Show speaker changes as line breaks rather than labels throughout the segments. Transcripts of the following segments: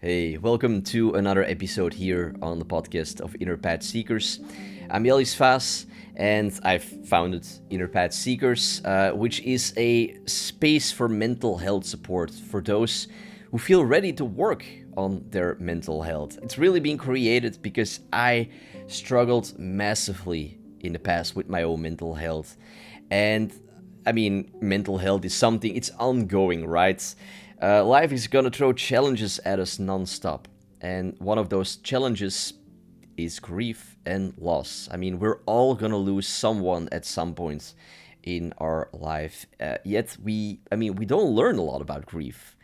Hey, welcome to another episode here on the podcast of Inner Path Seekers. I'm Jelis Vaas, and I've founded Inner Path Seekers, which is a space for mental health support for those who feel ready to work on their mental health. It's really been created because I struggled massively in the past with my own mental health. And I mean, mental health is something, it's ongoing, right? Life is gonna throw challenges at us non-stop. And one of those challenges is grief and loss. I mean, we're all gonna lose someone at some point in our life. Yet we don't learn a lot about grief.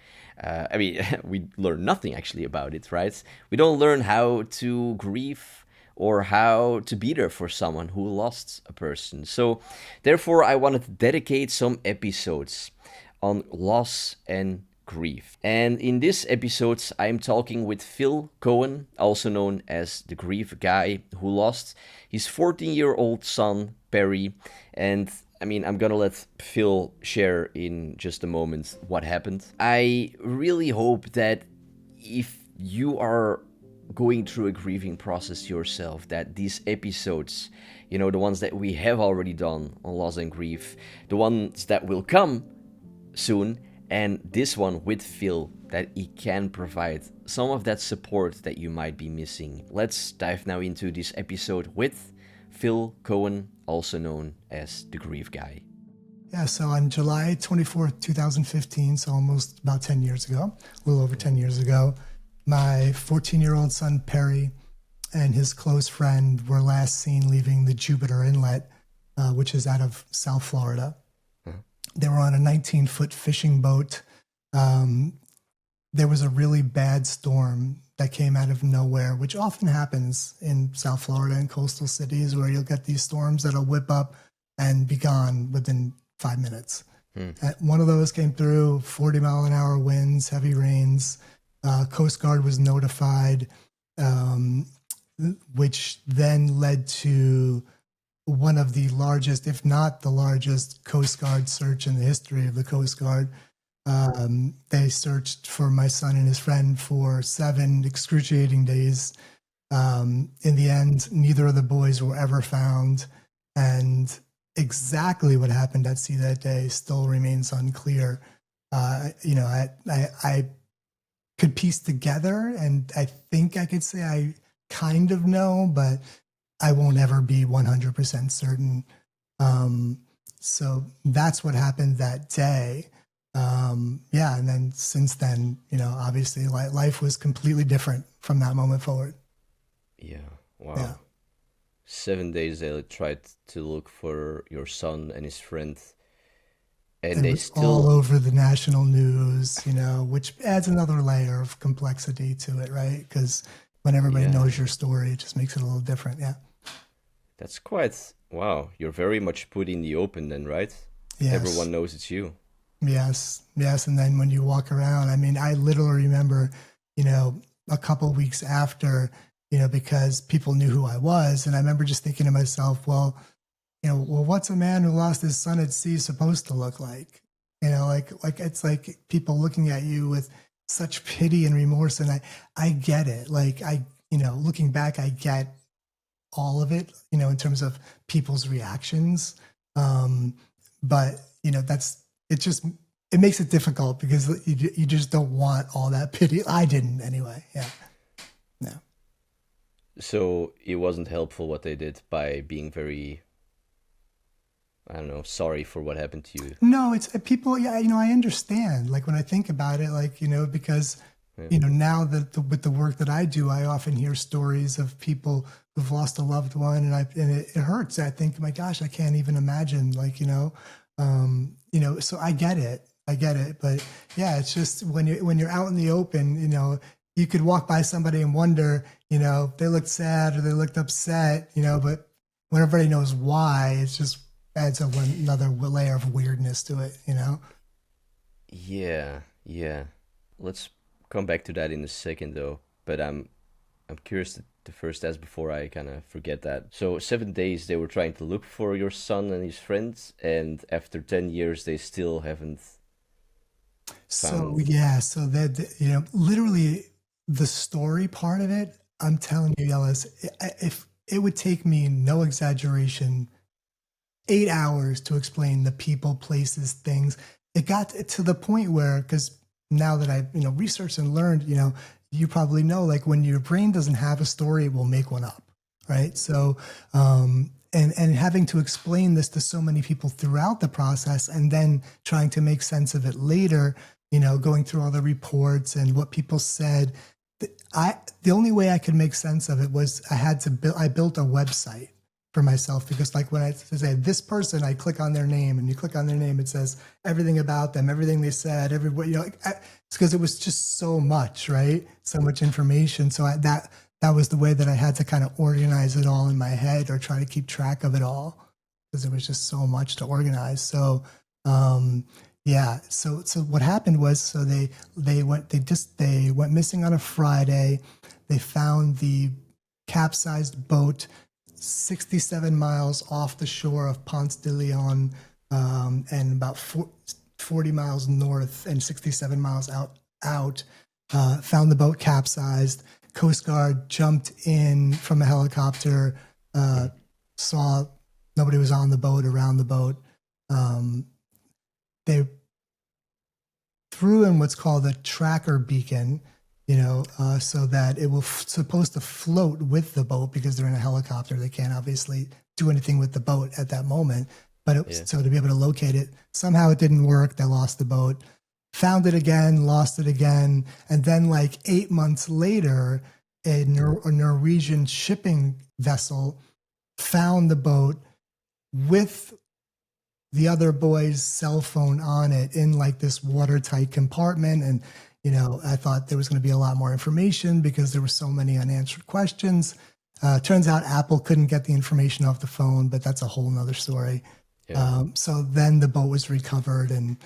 We learn nothing actually about it, right? We don't learn how to grieve or how to be there for someone who lost a person. So, therefore, I wanted to dedicate some episodes on loss and grief. And in this episode, I'm talking with Phil Cohen, also known as the grief guy, who lost his 14-year-old son, Perry. And I'm gonna let Phil share in just a moment what happened. I really hope that if you are going through a grieving process yourself, that these episodes, the ones that we have already done on loss and grief, the ones that will come soon, and this one with Phil, that he can provide some of that support that you might be missing. Let's dive now into this episode with Phil Cohen, also known as the grief guy.
Yeah, so on July 24th, 2015, so almost about 10 years ago, a little over 10 years ago, my 14-year-old son, Perry, and his close friend were last seen leaving the Jupiter Inlet, which is out of South Florida. They were on a 19-foot fishing boat. There was a really bad storm that came out of nowhere, which often happens in South Florida and coastal cities, where you'll get these storms that'll whip up and be gone within 5 minutes. One of those came through, 40-mile-an-hour winds, heavy rains. Coast Guard was notified, which then led to one of the largest, if not the largest, Coast Guard search in the history of the Coast Guard. They searched for my son and his friend for 7 excruciating days. In the end, neither of the boys were ever found, and exactly what happened at sea that day still remains unclear. I could piece together, and I think I could say I kind of know, but I won't ever be 100% certain. So that's what happened that day. And then since then, obviously life was completely different from that moment forward.
Yeah, wow.
Yeah.
7 days they tried to look for your son and his friend, and
It
they
was
still
all over the national news, which adds another layer of complexity to it, right? Because when everybody
Yeah.
knows your story, it just makes it a little different. Yeah.
That's quite, wow, you're very much put in the open then, right?
Yes.
Everyone knows it's you.
Yes. And then when you walk around, I literally remember, a couple weeks after, because people knew who I was. And I remember just thinking to myself, well, what's a man who lost his son at sea supposed to look like? Like it's like people looking at you with such pity and remorse. And I get it. Like looking back, I get all of it, in terms of people's reactions. But it makes it difficult because you just don't want all that pity. I didn't anyway. Yeah. No.
So it wasn't helpful what they did by being very, I don't know, sorry for what happened to you.
No, it's people. Yeah, I understand. Like when I think about it, because now that with the work that I do, I often hear stories of people who've lost a loved one, and it hurts. I think, my gosh, I can't even imagine. So I get it. But yeah, it's just when you're out in the open, you could walk by somebody and wonder, if they looked sad or they looked upset, but when everybody knows why, it just adds another layer of weirdness to it,
Yeah. Let's come back to that in a second, though. But I'm curious to first ask before I kind of forget that. So 7 days they were trying to look for your son and his friends, and after 10 years they still haven't
So
found.
yeah, so that literally the story part of it, I'm telling you, Ellis, if it would take me, no exaggeration, 8 hours to explain the people, places, things. It got to the point where, because now that I've researched and learned, you probably know, like when your brain doesn't have a story, it will make one up, right? So, and having to explain this to so many people throughout the process, and then trying to make sense of it later, going through all the reports and what people said. The only way I could make sense of it was I built a website for myself, because like when I say this person, I click on their name, and you click on their name, it says everything about them, everything they said, everybody, it's because it was just so much, right? So much information. So that was the way that I had to kind of organize it all in my head, or try to keep track of it all, because it was just so much to organize. So, yeah. So what happened was, so they went missing on a Friday. They found the capsized boat 67 miles off the shore of Ponce de Leon, and about 40 miles north and 67 miles out. Found the boat capsized. Coast Guard jumped in from a helicopter, saw nobody was on the boat, around the boat. They threw in what's called a tracker beacon, so that it will supposed to float with the boat, because they're in a helicopter. They can't obviously do anything with the boat at that moment, but so to be able to locate it. Somehow it didn't work. They lost the boat, found it again, lost it again. And then like 8 months later, a Norwegian shipping vessel found the boat with the other boy's cell phone on it in like this watertight compartment. And I thought there was going to be a lot more information, because there were so many unanswered questions. Turns out Apple couldn't get the information off the phone, but that's a whole nother story. Yeah. So then the boat was recovered. And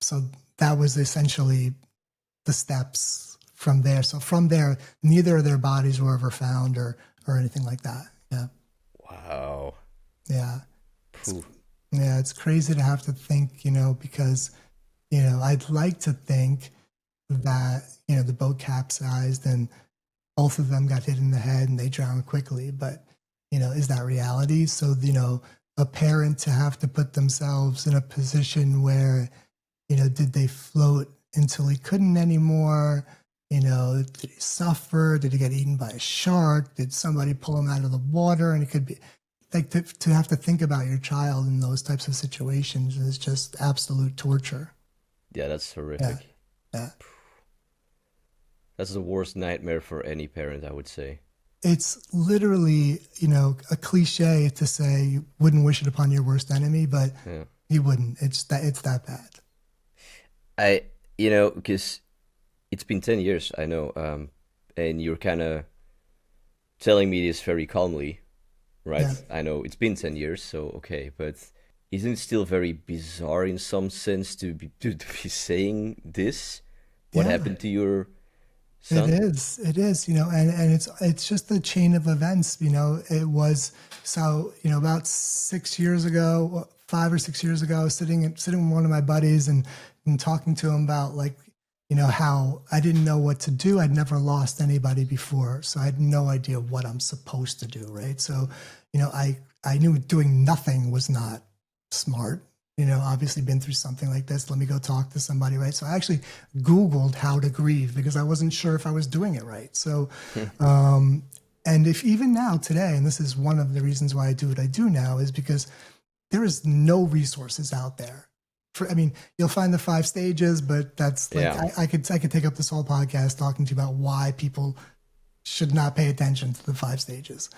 so that was essentially the steps from there. So from there, neither of their bodies were ever found or anything like that. Yeah.
Wow.
Yeah. Yeah. It's crazy to have to think, because, I'd like to think that the boat capsized and both of them got hit in the head and they drowned quickly, but is that reality? So a parent to have to put themselves in a position where did they float until he couldn't anymore? Did he suffer? Did he get eaten by a shark? Did somebody pull him out of the water? And it could be like to have to think about your child in those types of situations is just absolute torture.
Yeah, that's horrific.
Yeah.
That's the worst nightmare for any parent, I would say.
It's literally, a cliche to say you wouldn't wish it upon your worst enemy, but you wouldn't. It's that bad.
Because it's been 10 years, I know, and you're kind of telling me this very calmly, right? Yeah. I know it's been 10 years, so okay, but isn't it still very bizarre in some sense to be saying this? What happened to your son?
It is, and it's just the chain of events. It was so about 6 years ago, 5 or 6 years ago, sitting with one of my buddies and talking to him about how I didn't know what to do. I'd never lost anybody before, so I had no idea what I'm supposed to do. Right, so I knew doing nothing was not smart. Obviously been through something like this. Let me go talk to somebody, right? So I actually Googled how to grieve, because I wasn't sure if I was doing it right. So, and if even now today, and this is one of the reasons why I do what I do now, is because there is no resources out there. You'll find the 5 stages, but that's like, I could take up this whole podcast talking to you about why people should not pay attention to the 5 stages.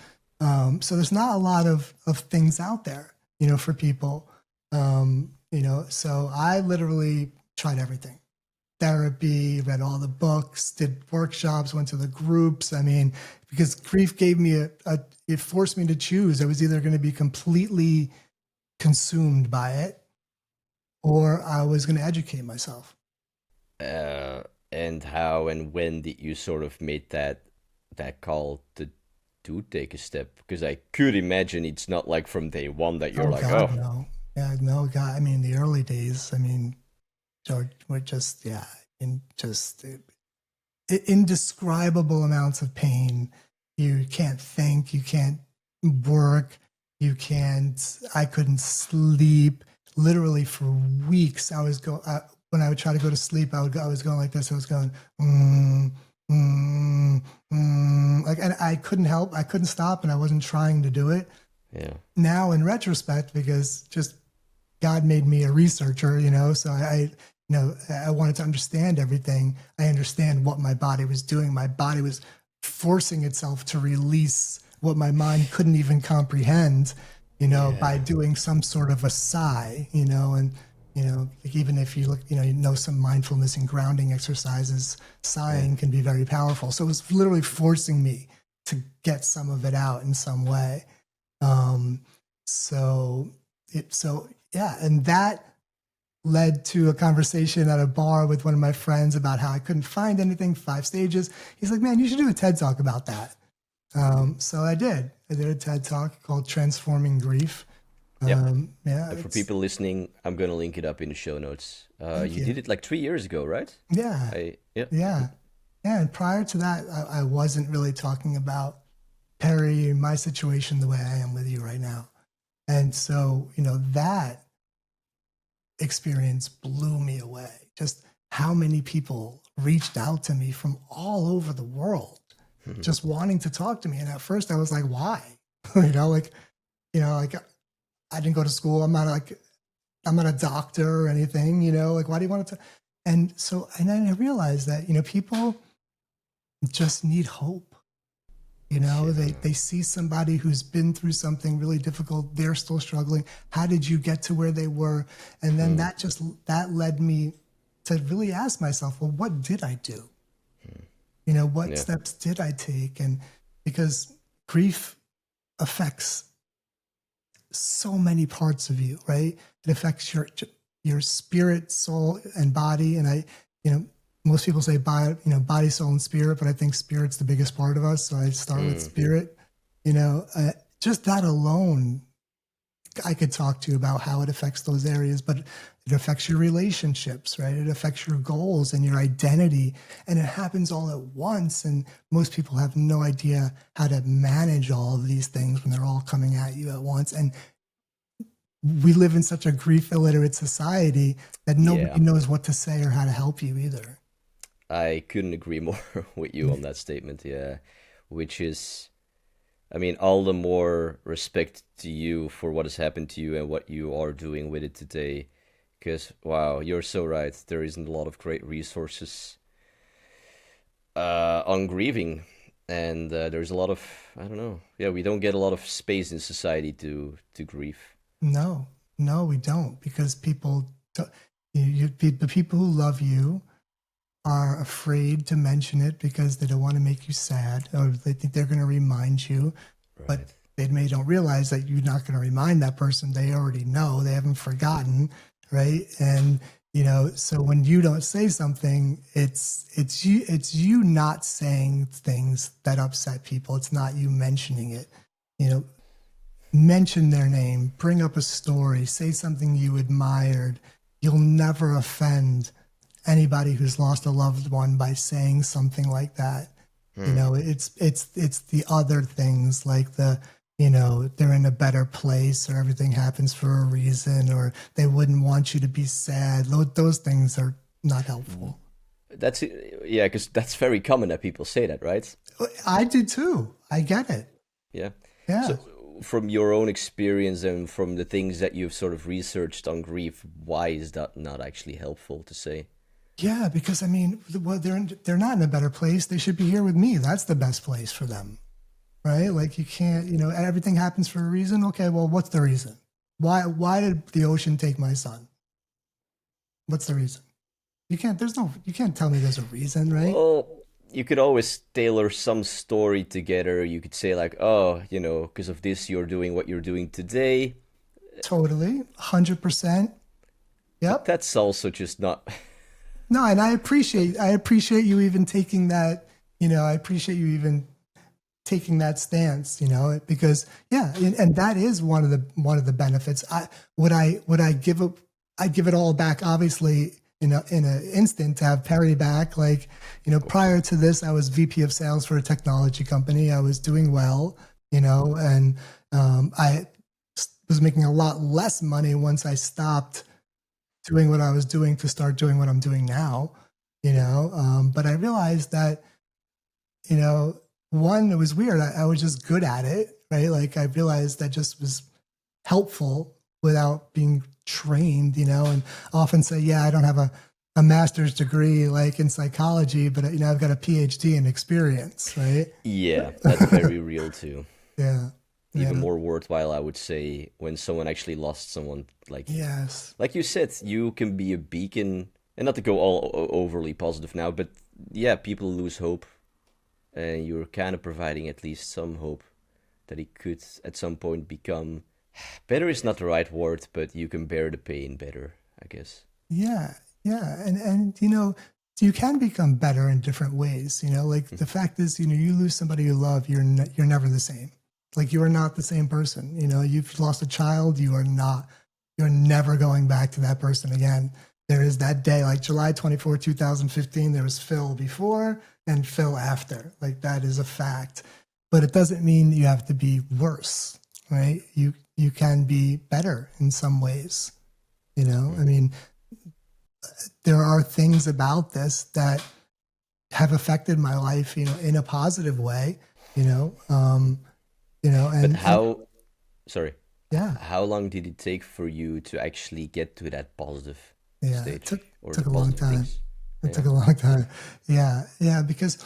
So there's not a lot of things out there, for people. So I literally tried everything. Therapy, read all the books, did workshops, went to the groups. Because grief gave me it forced me to choose. I was either going to be completely consumed by it, or I was going to educate myself.
And how and when did you sort of make that call to take a step? Because I could imagine it's not like from day one that you're
no. Yeah, no, God. The early days. George, we're just indescribable amounts of pain. You can't think, you can't work, I couldn't sleep. Literally for weeks, when I would try to go to sleep, I was going like this. I was going, like, and I couldn't stop, and I wasn't trying to do it.
Yeah.
Now in retrospect, because just God made me a researcher, so I wanted to understand everything. I understand what my body was doing. My body was forcing itself to release what my mind couldn't even comprehend, by doing some sort of a sigh, and, like even if you look, some mindfulness and grounding exercises, sighing can be very powerful. So it was literally forcing me to get some of it out in some way. And that led to a conversation at a bar with one of my friends about how I couldn't find anything, 5 stages. He's like, man, you should do a TED Talk about that. So I did a TED Talk called Transforming Grief.
And for people listening, I'm going to link it up in the show notes. You did it like 3 years ago, right?
Yeah. Yeah. And prior to that, I wasn't really talking about Perry, my situation, the way I am with you right now. And so, that experience blew me away. Just how many people reached out to me from all over the world, just wanting to talk to me. And at first I was like, why? I didn't go to school. I'm not a doctor or anything, why do you want to? And then I realized that, people just need hope. They see somebody who's been through something really difficult. They're still struggling. How did you get to where they were? And then that led me to really ask myself, well, what did I do? What steps did I take? And because grief affects so many parts of you, right? It affects your spirit, soul, and body. And most people say body, soul, and spirit, but I think spirit's the biggest part of us. So I start with spirit. Just that alone, I could talk to you about how it affects those areas, but it affects your relationships, right? It affects your goals and your identity, and it happens all at once. And most people have no idea how to manage all of these things when they're all coming at you at once. And we live in such a grief illiterate society that nobody knows what to say or how to help you either.
I couldn't agree more with you on that statement, which is, all the more respect to you for what has happened to you and what you are doing with it today, because, wow, you're so right. There isn't a lot of great resources on grieving, and there's a lot of, we don't get a lot of space in society to grieve.
No, we don't, because the people who love you are afraid to mention it because they don't want to make you sad, or they think they're going to remind you. Right. But they don't realize that you're not going to remind that person. They already know. They haven't forgotten, right? And so when you don't say something, it's you not saying things that upset people. It's not you mentioning it. Mention their name, bring up a story, say something you admired. You'll never offend anybody who's lost a loved one by saying something like that. It's the other things, like they're in a better place, or everything happens for a reason, or they wouldn't want you to be sad. Those things are not helpful.
That's because that's very common that people say that, right?
I do too. I get it.
Yeah.
So
from your own experience and from the things that you've sort of researched on grief, why is that not actually helpful to say?
Yeah, because they're not in a better place. They should be here with me. That's the best place for them, right? Like, you can't, everything happens for a reason. Okay, well, what's the reason? Why did the ocean take my son? What's the reason? You can't tell me there's a reason, right?
Well, you could always tailor some story together. You could say like, because of this, you're doing what you're doing today.
Totally, 100%. Yep.
But that's also just not.
No, and I appreciate you even taking that. I appreciate you even taking that stance. Because and that is one of the benefits. Would I give it all back? Obviously, in an instant to have Perry back. Like, prior to this, I was VP of sales for a technology company. I was doing well, and I was making a lot less money once I stopped doing what I was doing to start doing what I'm doing now, but I realized that, one, it was weird. I was just good at it, right? Like I realized that just was helpful without being trained, and often say, yeah, I don't have a master's degree like in psychology, but I've got a PhD in experience, right?
Yeah, that's very real too.
Yeah.
Even
Yeah.
more worthwhile, I would say, when someone actually lost someone.
Yes.
Like you said, you can be a beacon, and not to go all overly positive now, but yeah, people lose hope, and you're kind of providing at least some hope that it could at some point become better is not the right word, but you can bear the pain better, I guess.
Yeah. Yeah. And you can become better in different ways. Like the fact is, you lose somebody you love, you're never the same. Like you are not the same person. You've lost a child, you're never going back to that person again. There is that day, like July 24, 2015, there was Phil before and Phil after. Like that is a fact. But it doesn't mean you have to be worse, right? You can be better in some ways. I mean, there are things about this that have affected my life, in a positive way,
But
and
sorry,
yeah,
how long did it take for you to actually get to that positive
yeah, it
stage or the
took a long
positive
time.
things?
It
Yeah.
took a long time. Yeah, yeah, because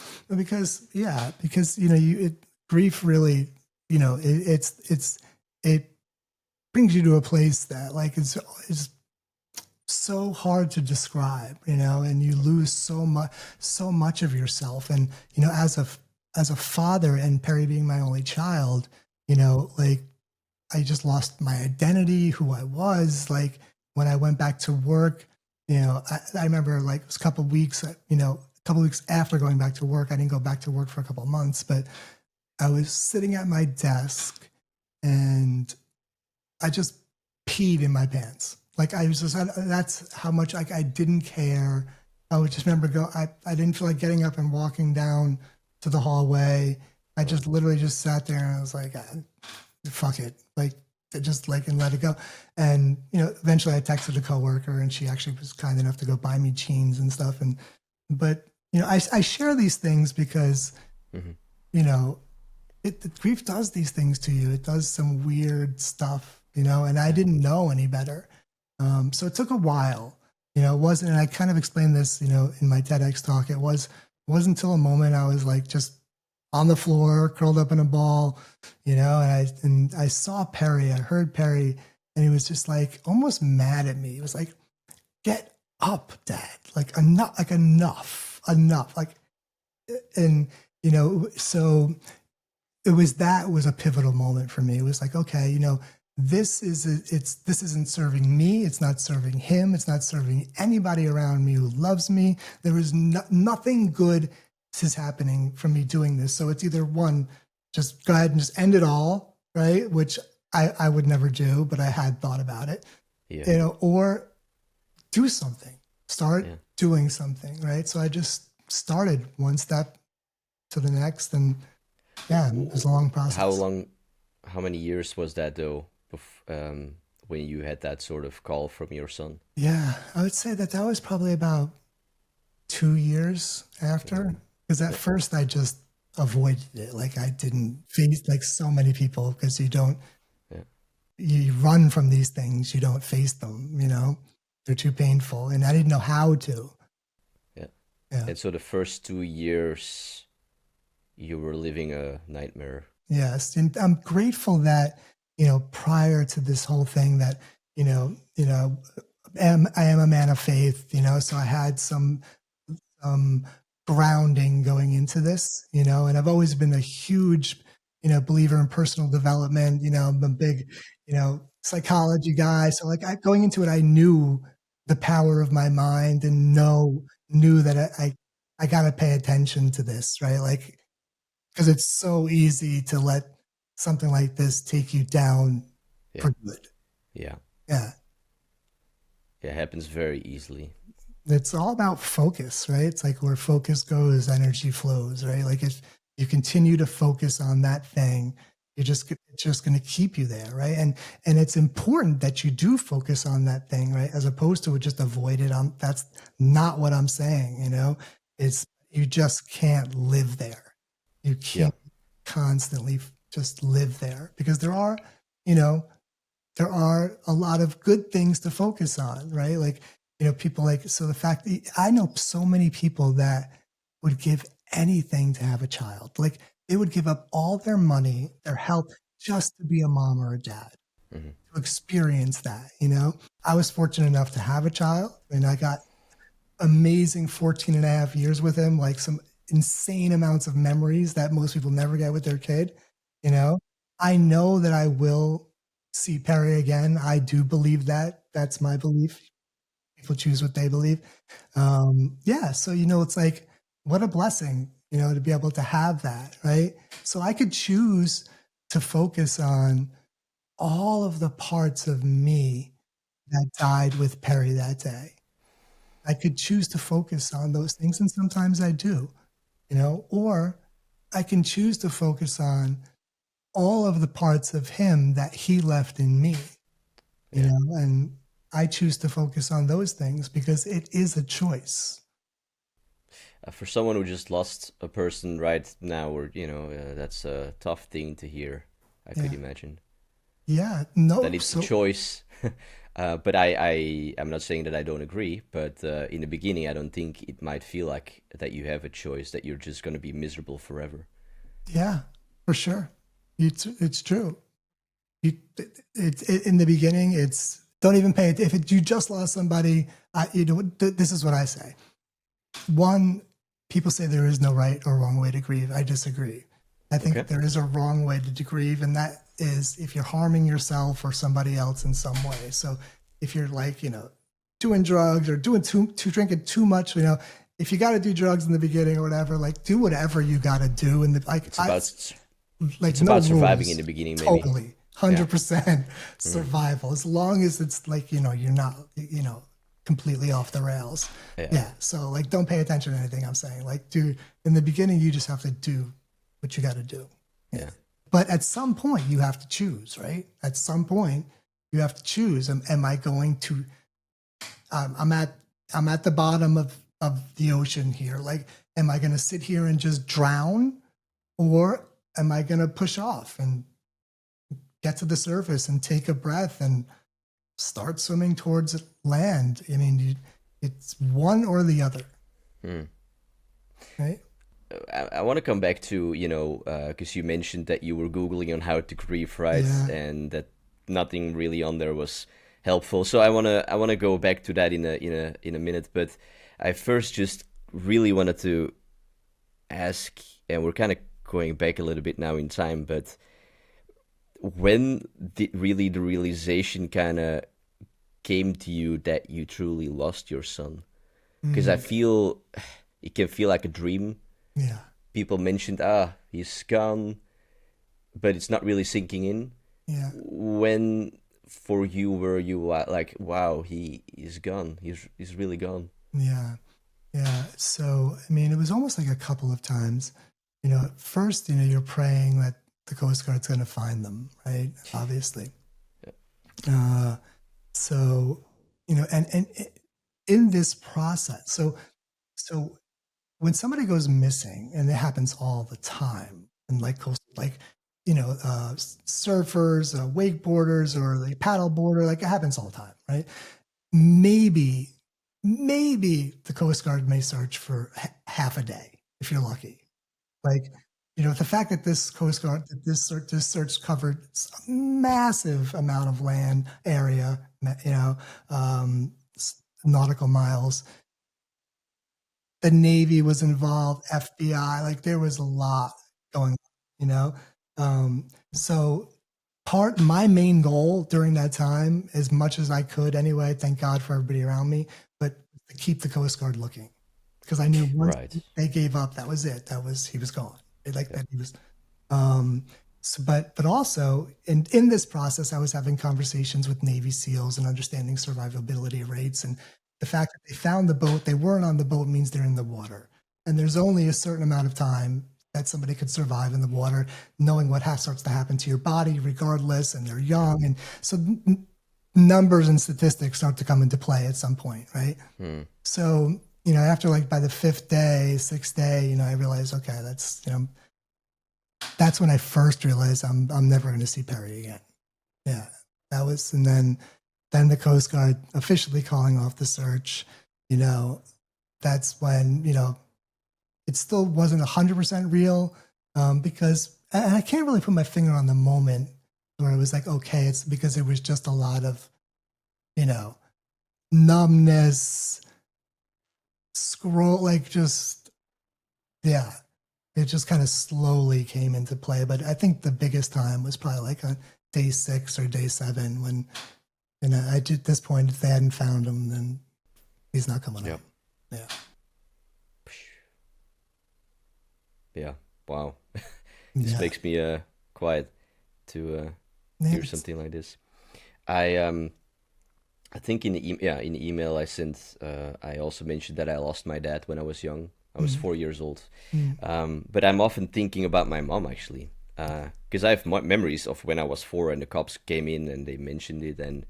grief really, it brings you to a place that like it's so hard to describe, and you lose so much of yourself. And as a father, and Perry being my only child, like I just lost my identity, who I was. Like when I went back to work, I remember like it was a couple of weeks, a couple of weeks after going back to work. I didn't go back to work for a couple of months, but I was sitting at my desk and I just peed in my pants. Like I was just, that's how much like I didn't care. I would just remember I didn't feel like getting up and walking down to the hallway. I just literally just sat there and I was like, fuck it. Like just like, and let it go. And, eventually I texted a coworker and she actually was kind enough to go buy me jeans and stuff. But, I share these things because,
Hmm.
you know, the grief does these things to you. It does some weird stuff, and I didn't know any better. So it took a while, it wasn't, and I kind of explained this, in my TEDx talk. It wasn't until a moment I was like just on the floor, curled up in a ball, and I saw Perry, I heard Perry, and he was just like almost mad at me. He was like, get up, Dad. Like enough. Like, and, so it was a pivotal moment for me. It was like, okay, this isn't serving me. It's not serving him. It's not serving anybody around me who loves me. There is nothing good is happening from me doing this. So it's either one, just go ahead and just end it all, right? Which I would never do, but I had thought about it,
Yeah.
or do something, start
Yeah.
doing something, right? So I just started one step to the next, and yeah, it was a long
How
process.
long, how many years was that though, when you had that sort of call from your son?
Yeah, I would say that was probably about 2 years after, because at
Yeah.
first I just avoided it. Like I didn't face like so many people, because
Yeah.
you run from these things, you don't face them, they're too painful, and I didn't know how to.
Yeah.
Yeah.
And so the first 2 years, you were living a nightmare.
Yes, and I'm grateful that prior to this whole thing that I am a man of faith, so I had some um, grounding going into this, and I've always been a huge, believer in personal development. I'm a big, psychology guy. So like going into it, I knew the power of my mind and knew that I got to pay attention to this, right? Like, because it's so easy to let something like this take you down
Yeah.
for good.
Yeah.
Yeah.
Yeah. It happens very easily.
It's all about focus, right? It's like where focus goes, energy flows, right? Like if you continue to focus on that thing, it's just going to keep you there, right? And it's important that you do focus on that thing, right? As opposed to just avoid it. That's not what I'm saying, you know? It's you just can't live there. You
Yeah.
can't constantly just live there because you know, there are a lot of good things to focus on, right? Like, people like, so the fact that I know so many people that would give anything to have a child. Like, they would give up all their money, their health, just to be a mom or a dad,
Hmm.
to experience that, I was fortunate enough to have a child, and I got amazing 14 and a half years with him, like some insane amounts of memories that most people never get with their kid. You know, I know that I will see Perry again. I do believe that. That's my belief. People choose what they believe. Yeah. So, it's like, what a blessing, to be able to have that. Right. So I could choose to focus on all of the parts of me that died with Perry that day. I could choose to focus on those things, and sometimes I do, or I can choose to focus on all of the parts of him that he left in me,
Yeah.
and I choose to focus on those things because it is a choice.
For someone who just lost a person right now, or that's a tough thing to hear. I could
Yeah.
imagine
Yeah.
that
No.
it's a
So,
choice. But I'm not saying that I don't agree. But in the beginning, I don't think it might feel like that you have a choice, that you're just going to be miserable forever.
yeah, for sure. It's true. In the beginning, it's don't even pay it. You just lost somebody, this is what I say. One, people say there is no right or wrong way to grieve. I disagree. I
Okay.
think there is a wrong way to grieve, and that is if you're harming yourself or somebody else in some way. So if you're like, doing drugs or doing drinking too much, if you got to do drugs in the beginning or whatever, like do whatever you got to do. And
It's about
like
it's
no
about surviving in
rules,
the beginning, maybe.
totally,
Yeah.
100%
Mm.
survival. As long as it's like, you're not, completely off the rails.
Yeah.
Yeah. So like, don't pay attention to anything I'm saying. Like, dude, in the beginning, you just have to do what you got to do. Yeah.
Yeah.
But at some point, you have to choose, right? At some point, you have to choose. Am I going to? I'm at the bottom of the ocean here. Like, am I going to sit here and just drown, or am I going to push off and get to the surface and take a breath and start swimming towards land? I mean, it's one or the other,
Mm.
right?
I want to come back to, because you mentioned that you were Googling on how to grieve, right?
Yeah.
And that nothing really on there was helpful. So I wanna go back to that in a minute. But I first just really wanted to ask, and we're kind of going back a little bit now in time, but when did really the realization kind of came to you that you truly lost your son? Because I
Mm,
feel it can feel like a dream.
yeah.
People mentioned, he's gone, but it's not really sinking in.
Yeah.
When for you were you like, wow, he is gone. He's really gone.
Yeah. Yeah. So, I mean, it was almost like a couple of times. At first, you're praying that the Coast Guard's going to find them, right? Obviously.
Yeah.
Uh, so, and in this process, so when somebody goes missing, and it happens all the time, and like surfers, wakeboarders, or like paddleboarder, like it happens all the time, right? Maybe, maybe the Coast Guard may search for half a day if you're lucky. Like, the fact that this Coast Guard, that this search covered a massive amount of land area, nautical miles. The Navy was involved, FBI, like there was a lot going on, you know? So my main goal during that time, as much as I could anyway, thank God for everybody around me, but to keep the Coast Guard looking. Because I knew once
Right.
they gave up, that was it. He was gone. Like
Yeah.
that he was, but also in this process, I was having conversations with Navy SEALs and understanding survivability rates, and the fact that they found the boat, they weren't on the boat means they're in the water. And there's only a certain amount of time that somebody could survive in the water, knowing what starts to happen to your body regardless, and they're young. And so numbers and statistics start to come into play at some point, right? So, after like by the 5th day, 6th day, I realized, okay, that's when I first realized I'm never going to see Perry again. Yeah, that was, and then the Coast Guard officially calling off the search, that's when, it still wasn't 100% real, because and I can't really put my finger on the moment where it was like, okay, it's because it was just a lot of, numbness, it just kind of slowly came into play. But I think the biggest time was probably like on day 6 or day 7 when, at this point, if they hadn't found him, then he's not coming up. Yeah.
Yeah. Wow. This makes me quiet to hear something like this. I think in the email I sent, I also mentioned that I lost my dad when I was young. I was 4 years old. But I'm often thinking about my mom, actually, because I have memories of when I was 4 and the cops came in and they mentioned it, and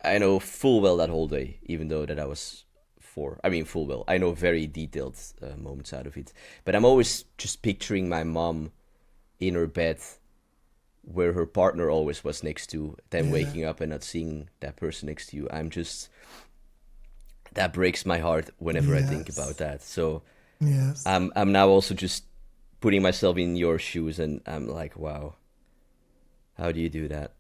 I know full well that whole day, even though that I was 4. I mean, full well. I know very detailed moments out of it. But I'm always just picturing my mom in her bed where her partner always was next to, then waking up and not seeing that person next to you. That breaks my heart whenever I think about that. So I'm now also just putting myself in your shoes, and I'm like, wow, how do you do that?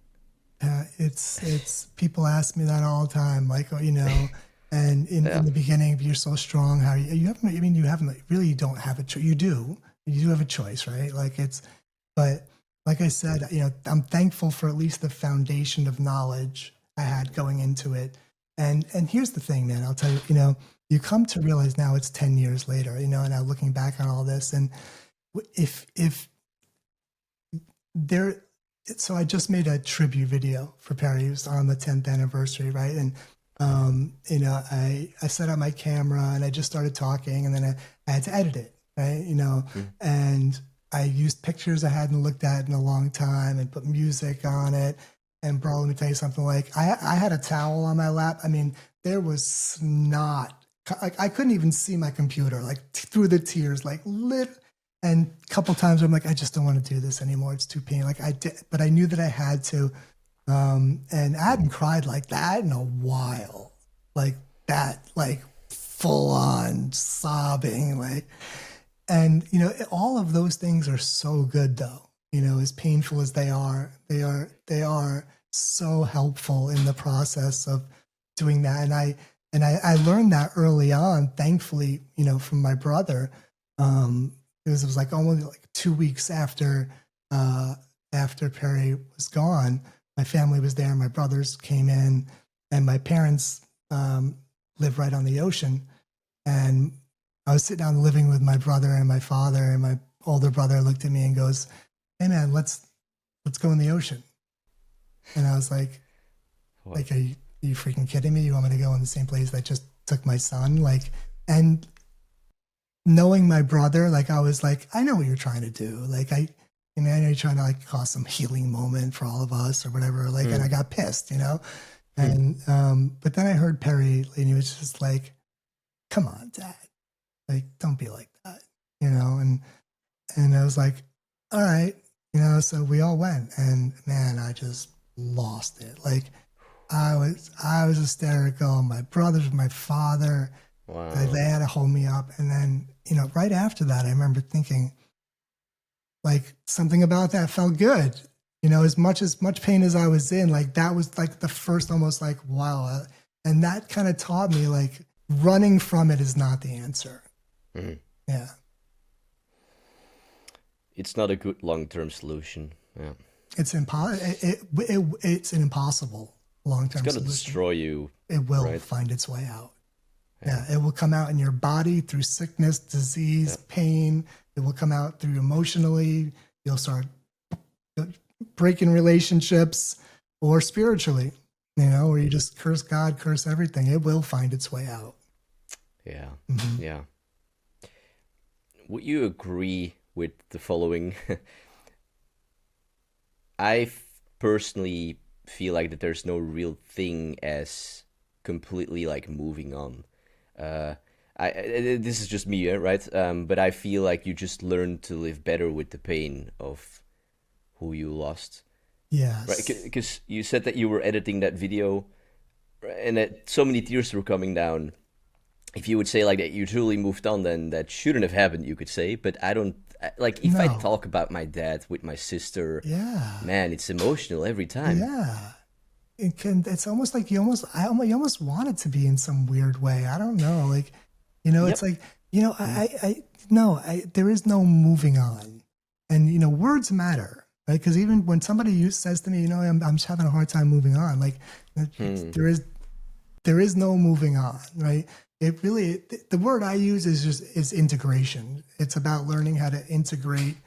It's people ask me that all the time, like, and in the beginning, you're so strong. How you haven't? I mean, you don't have a choice. You do have a choice, right? But like I said, I'm thankful for at least the foundation of knowledge I had going into it. And here's the thing, man. I'll tell you, you come to realize now it's 10 years later, and now looking back on all this, and if there. So I just made a tribute video for Perry. It was on the 10th anniversary, right? And I set up my camera and I just started talking, and then I had to edit it, right? And I used pictures I hadn't looked at in a long time and put music on it. And bro, let me tell you something. Like I had a towel on my lap. I mean, there was snot. Like I couldn't even see my computer, like through the tears, like lit. And a couple times I'm like, I just don't want to do this anymore. It's too painful. Like I did, but I knew that I had to. And I hadn't cried like that in a while, like that, like full on sobbing, like, and all of those things are so good though. As painful as they are so helpful in the process of doing that. And I learned that early on, thankfully, from my brother. It was like almost like 2 weeks after Perry was gone. My family was there. My brothers came in, and my parents live right on the ocean. And I was sitting down living with my brother and my father, and my older brother looked at me and goes, "Hey man, let's go in the ocean." And I was like, what? Like, are you freaking kidding me? You want me to go in the same place that just took my son? Like, and knowing my brother, like I was like, I know what you're trying to do. Like I know you're trying to like cause some healing moment for all of us or whatever. Like, and I got pissed, and, but then I heard Perry and he was just like, come on, Dad, like, don't be like that, and I was like, all right, so we all went, and man, I just lost it. Like I was hysterical. My brothers, my father,
wow.
They had to hold me up. And then, right after that, I remember thinking, like, something about that felt good. As much pain as I was in, like, that was like the first almost like, wow. And that kind of taught me, like, running from it is not the answer.
Mm-hmm.
Yeah.
It's not a good long-term solution. Yeah.
It's it's an impossible long-term solution.
It's going to destroy you.
It will
right?
find its way out. Yeah, it will come out in your body through sickness, disease, pain. It will come out through emotionally. You'll start breaking relationships, or spiritually. where you just curse God, curse everything. It will find its way out.
Yeah,
Hmm.
yeah. Would you agree with the following? I personally feel like that there's no real thing as completely like moving on. Uh, this is just me, right? But I feel like you just learn to live better with the pain of who you lost, right?
Yes.
Because you said that you were editing that video, right, and that so many tears were coming down. If you would say like that you truly moved on, then that shouldn't have happened, you could say. But I don't like if I
No.
talk about my dad with my sister,
Yeah.
man, it's emotional every time.
Yeah. It's almost like you almost want it to be in some weird way. I don't know. Like, it's
Yep.
like, no, there is no moving on. And, words matter, right? Because even when somebody says to me, I'm just having a hard time moving on, like,
Hmm.
there is no moving on, right? It really, the word I use is integration. It's about learning how to integrate
I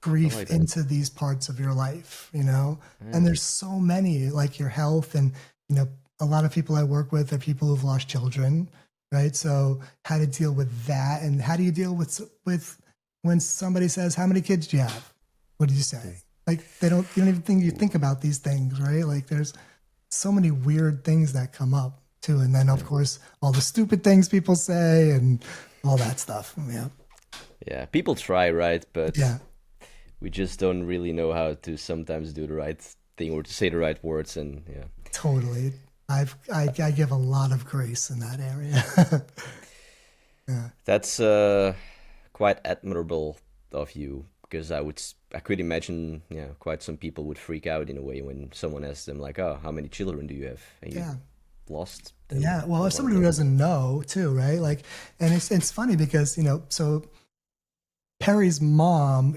grief
like that.
into these parts of your life, and
Yeah.
there's so many, like your health, and you know a lot of people I work with are people who've lost children, right? So how to deal with that, and how do you deal with when somebody says, how many kids do you have? What did you say? Like, you don't even think about these things, right? Like, there's so many weird things that come up too, and then of
Yeah.
course all the stupid things people say and all that stuff. Yeah.
Yeah. People try, right? But
Yeah.
we just don't really know how to sometimes do the right thing or to say the right words. And yeah,
Totally. I give a lot of grace in that area. Yeah.
that's quite admirable of you because I could imagine, yeah, quite some people would freak out in a way when someone asks them like, "Oh, how many children do you have?" And you
Yeah.
lost them,
Yeah. Well, if
one of
somebody who
them.
doesn't know too, right? Like, and it's funny because, so Perry's mom,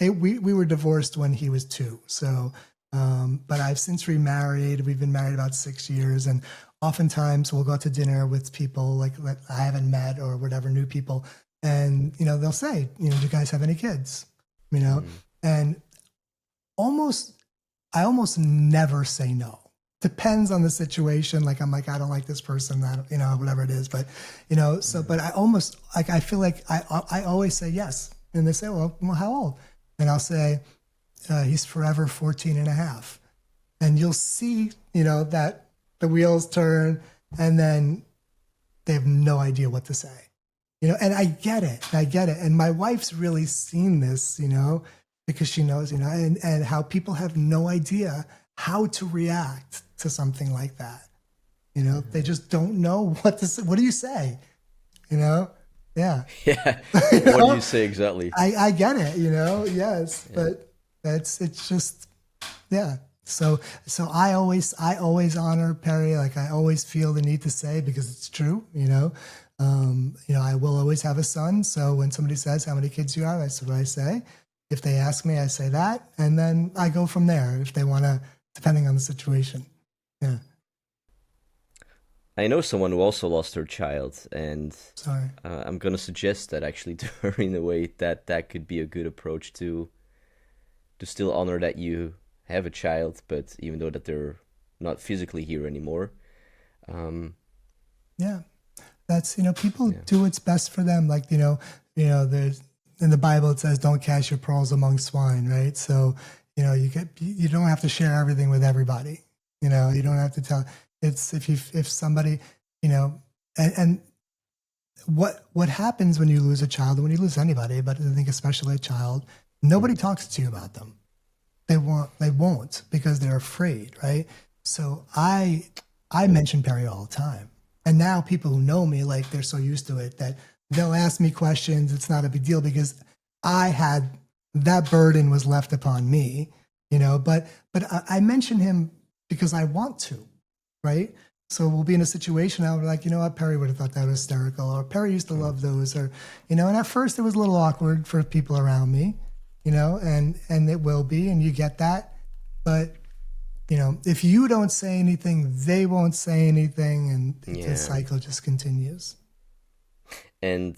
we were divorced when he was 2. So, but I've since remarried. We've been married about 6 years, and oftentimes we'll go out to dinner with people like that I haven't met or whatever, new people, and they'll say, do you guys have any kids? You know,
Mm.
and almost I almost never say no. Depends on the situation. Like, I'm like, I don't like this person, that, whatever it is. But, but I almost like, I feel like I always say yes. And they say, well, how old? And I'll say, he's forever 14 and a half. And you'll see, that the wheels turn, and then they have no idea what to say, and I get it. I get it. And my wife's really seen this, because she knows, and how people have no idea how to react to something like that. They just don't know what to say. What do you say? You know? Yeah.
Yeah.
you
What do you
know?
say exactly?
I get it, yes,
Yeah.
but it's just, yeah. So I always honor Perry. Like, I always feel the need to say, because it's true, I will always have a son. So when somebody says, how many kids you have, that's what I say. If they ask me, I say that, and then I go from there if they want to, depending on the situation. Yeah.
I know someone who also lost her child, and
Sorry.
I'm gonna suggest that actually to her in a way that that could be a good approach to still honor that you have a child, but even though that they're not physically here anymore. Um,
Yeah. That's, people
yeah.
do what's best for them. Like, there's, in the Bible it says, don't cast your pearls among swine, right? So, you don't have to share everything with everybody. You don't have to tell. It's, if somebody, and what happens when you lose a child, and when you lose anybody, but I think especially a child, nobody
Mm.
talks to you about them. They won't, because they're afraid, right? So I mention Perry all the time. And now people who know me, like, they're so used to it that they'll ask me questions. It's not a big deal, because I had, that burden was left upon me, but I mention him because I want to, right? So we'll be in a situation now, we're like, you know what, Perry would have thought that was hysterical, or Perry used to love those, or, and at first it was a little awkward for people around me, and it will be, and you get that. But, if you don't say anything, they won't say anything, and the
Yeah.
cycle just continues.
And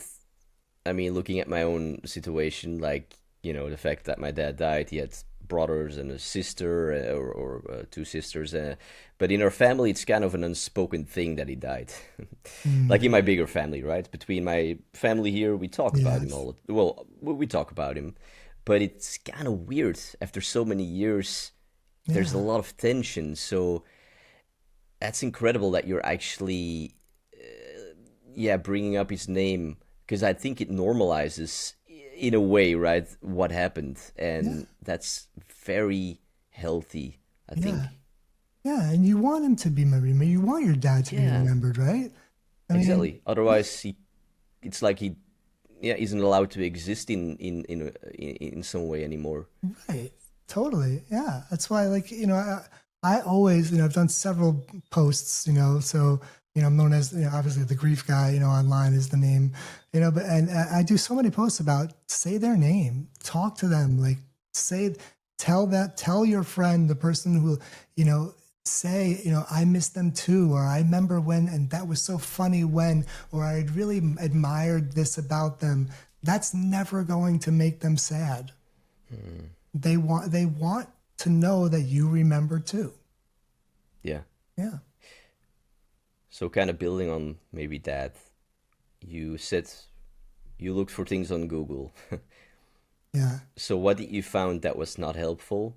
I mean, looking at my own situation, like, the fact that my dad died, he had brothers and a sister, or two sisters. But in our family, it's kind of an unspoken thing that he died. Like in
Mm,
my bigger family, right? Between my family here, we talk about him
yes.
all. Well, we talk about him, but it's kind of weird after so many years. There's a
Yeah.
lot of tension. So that's incredible that you're actually, yeah, bringing up his name, because I think it normalizes in a way, right, what happened,
Yeah.
and that's very healthy, I
Yeah.
think.
Yeah. And you want him to be remembered. You want your dad to be
Yeah,
remembered, right? I mean,
exactly. Otherwise, it's like he, yeah, isn't allowed to exist in some way anymore.
right. Totally. Yeah. That's why, like, I always, I've done several posts, so, I'm known as, obviously the grief guy, online is the name, but, and I do so many posts about say their name, talk to them, like, say, tell your friend, the person who, you know, say, I miss them too, or I remember when, and that was so funny when, or I really admired this about them. That's never going to make them sad. They want to know that you remember too.
Yeah.
Yeah.
So kind of building on maybe that, you said you looked for things on Google.
Yeah.
So what did you found that was not helpful?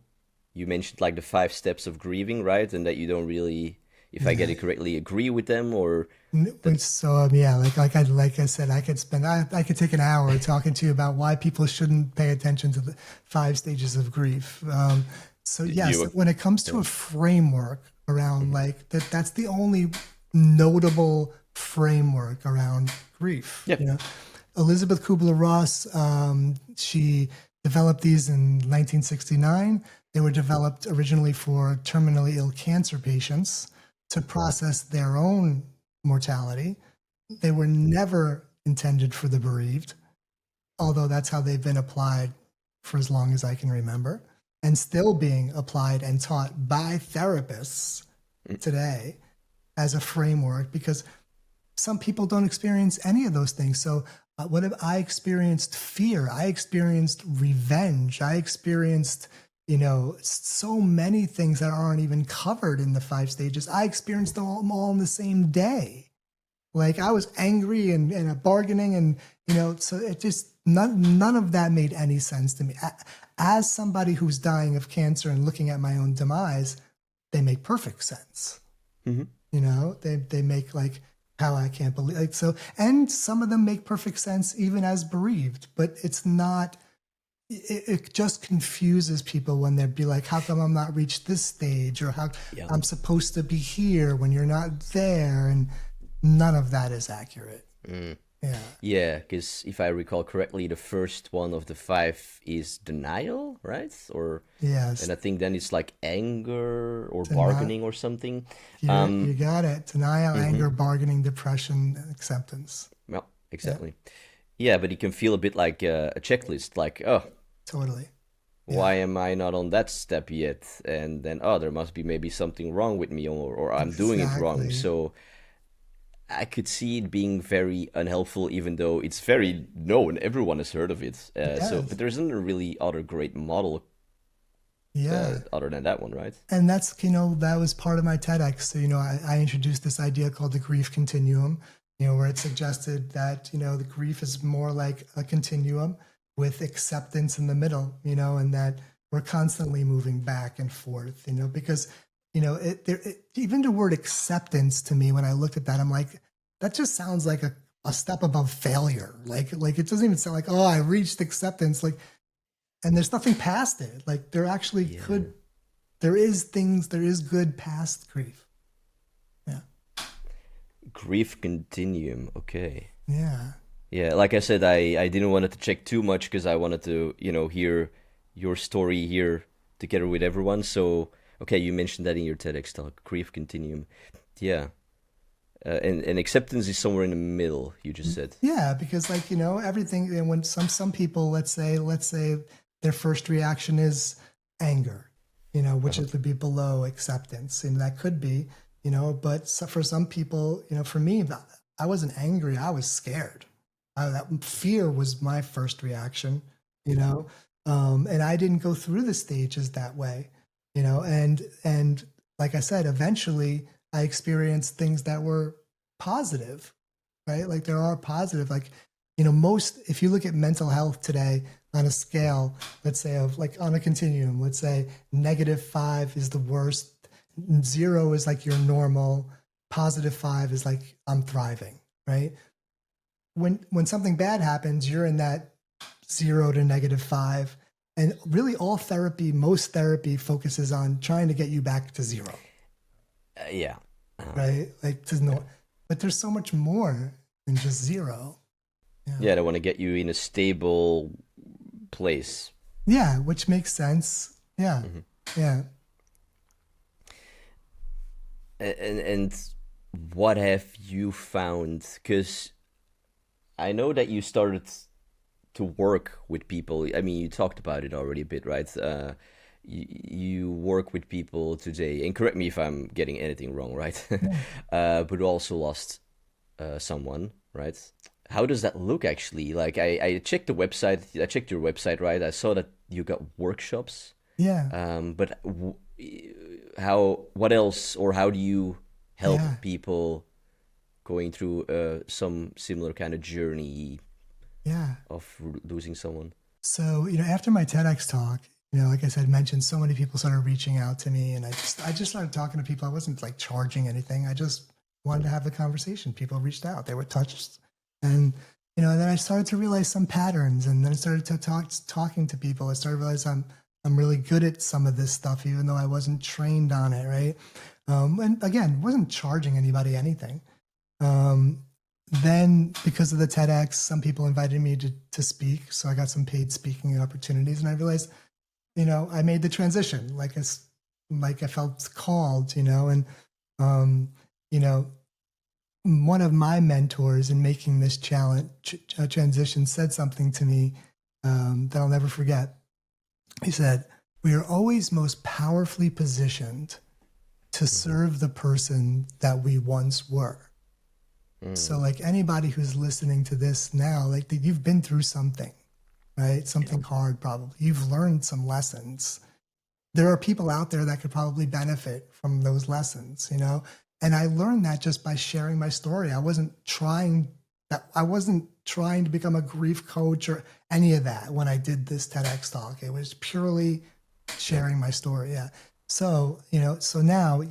You mentioned like the 5 steps of grieving, right? And that you don't really, if I get
Yeah.
it correctly, agree with them, or that.
So yeah, like I said, I could take an hour talking to you about why people shouldn't pay attention to the 5 stages of grief. So yes,
You.
when it comes to
Yeah.
a framework around
Mhm.
like that, that's the only notable framework around grief.
Yeah.
Elizabeth Kubler-Ross, she developed these in 1969. They were developed originally for terminally ill cancer patients to process their own mortality. They were never intended for the bereaved, although that's how they've been applied for as long as I can remember, and still being applied and taught by therapists today as a framework because some people don't experience any of those things. So, what if I experienced fear? I experienced revenge. I experienced, so many things that aren't even covered in the 5 stages. I experienced them all in the same day. Like I was angry and bargaining, and so it just none of that made any sense to me. As somebody who's dying of cancer and looking at my own demise, they make perfect sense.
Hmm.
They make like how I can't believe like so, and some of them make perfect sense even as bereaved, but it's not. It just confuses people when they'd be like, "How come I'm not reached this stage?" or "How
Yeah.
I'm supposed to be here when you're not there?" And none of that is accurate.
Mm.
Yeah.
Yeah, because if I recall correctly, the first one of the 5 is denial, right? Or,
Yes.
and I think then it's like anger or
Deni-
bargaining or something.
you got it. Denial,
Hmm.
anger, bargaining, depression, acceptance.
Well,
Yeah.
exactly. Yeah, but it can feel a bit like a checklist, like, oh,
Totally.
why
Yeah.
am I not on that step yet? And then, oh, there must be maybe something wrong with me, or I'm doing it wrong.
Exactly.
So I could see it being very unhelpful, even though it's very known. Everyone has heard of it. So, but
Yes.
there isn't a really other great model
Yeah.
other than that one, right?
And that's, that was part of my TEDx. So, I introduced this idea called the grief continuum, where it suggested that, the grief is more like a continuum with acceptance in the middle, and that we're constantly moving back and forth, because, even the word acceptance to me, when I looked at that, I'm like, that just sounds like a step above failure. Like it doesn't even sound like, oh, I reached acceptance. Like, and there's nothing past it. Like there actually
Yeah.
there is good past grief. Yeah.
Grief continuum. Okay.
Yeah.
Yeah, like I said, I didn't want it to check too much because I wanted to, hear your story here together with everyone. So, okay, you mentioned that in your TEDx talk, grief continuum. Yeah. And acceptance is somewhere in the middle, you just said.
Yeah, because like, everything and when some people, let's say their first reaction is anger, which
Uh-huh.
would be below acceptance. And that could be, but for some people, for me, I wasn't angry, I was scared. That fear was my first reaction, you know. And I didn't go through the stages that way, and like I said, eventually I experienced things that were positive, right? Like there are positive, like, most, if you look at mental health today on a scale, let's say of like on a continuum, let's say -5 is the worst, 0 is like you're normal, +5 is like I'm thriving, right? When something bad happens, you're in that 0 to -5. And really most therapy focuses on trying to get you back to 0,
Yeah.
right? Like to
Yeah.
know, but there's so much more than just 0. Yeah.
Yeah, they want to get you in a stable place.
Yeah, which makes sense. Yeah.
Hmm.
Yeah.
And what have you found? Because I know that you started to work with people. I mean, you talked about it already a bit, right? You work with people today, and correct me if I'm getting anything wrong, right?
Yeah.
But also lost someone, right? How does that look actually? Like I checked the website, I checked your website, right? I saw that you got workshops.
Yeah.
But what else, or how do you help
Yeah.
people going through some similar kind of journey
Yeah.
of losing someone?
So, after my TEDx talk, like I said, mentioned, so many people started reaching out to me, and I just started talking to people. I wasn't like charging anything. I just wanted to have the conversation. People reached out, they were touched. And, and then I started to realize some patterns, and then I started to talking to people. I started to realize I'm really good at some of this stuff, even though I wasn't trained on it. Right. And again, wasn't charging anybody anything. Um, then because of the TEDx, some people invited me to speak. So I got some paid speaking opportunities, and I realized, I made the transition, like I felt called, and, you know, one of my mentors in making this transition said something to me, that I'll never forget. He said, "We are always most powerfully positioned to
Hmm.
serve the person that we once were." So,
Mm.
like anybody who's listening to this now, like you've been through something, right?
Yeah.
Something hard, probably. You've learned some lessons. There are people out there that could probably benefit from those lessons, And I learned that just by sharing my story. I wasn't trying to become a grief coach or any of that when I did this TEDx talk. It was purely
Yeah.
sharing my story. Yeah. So, so now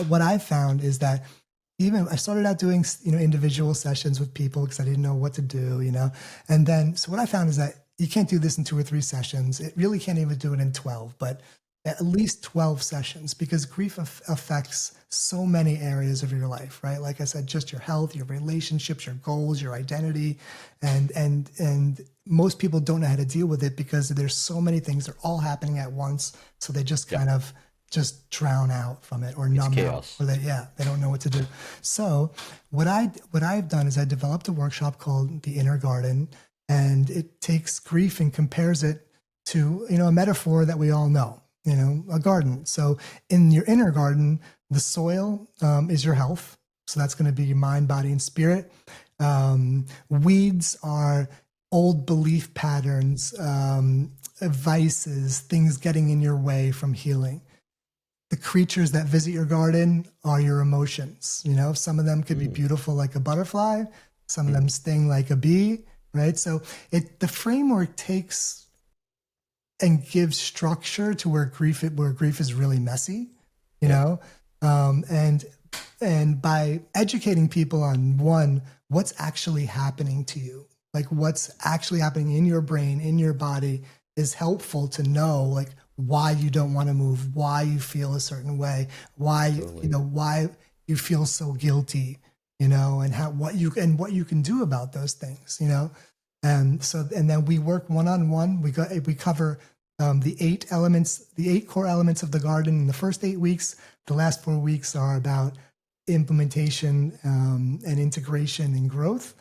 what I found is that even I started out doing, individual sessions with people because I didn't know what to do, And then, so what I found is that you can't do this in 2 or 3 sessions. It really can't even do it in 12, but at least 12 sessions, because grief affects so many areas of your life, right? Like I said, just your health, your relationships, your goals, your identity. And most people don't know how to deal with it because there's so many things, they're all happening at once. So they just
Yeah.
kind of just drown out from it or
It's
numb out,
chaos.
or they don't know what to do. So what I've done is I developed a workshop called The Inner Garden, and it takes grief and compares it to, a metaphor that we all know, a garden. So in your inner garden, the soil is your health. So that's going to be your mind, body, and spirit. Weeds are old belief patterns, vices, things getting in your way from healing. The creatures that visit your garden are your emotions. Some of them could be
Mm.
beautiful like a butterfly, some of
Mm.
them sting like a bee, right? So the framework takes and gives structure to where grief is really messy, you
Yeah.
know, um, and and by educating people on what's actually happening to you, like what's actually happening in your brain, in your body, is helpful to know, like why you don't want to move, why you feel a certain way,
Totally.
why you feel so guilty, and what you can do about those things, and so, and then we work one on one. We cover the 8 elements, the 8 core elements of the garden in the first 8 weeks. The last 4 weeks are about implementation, and integration and growth.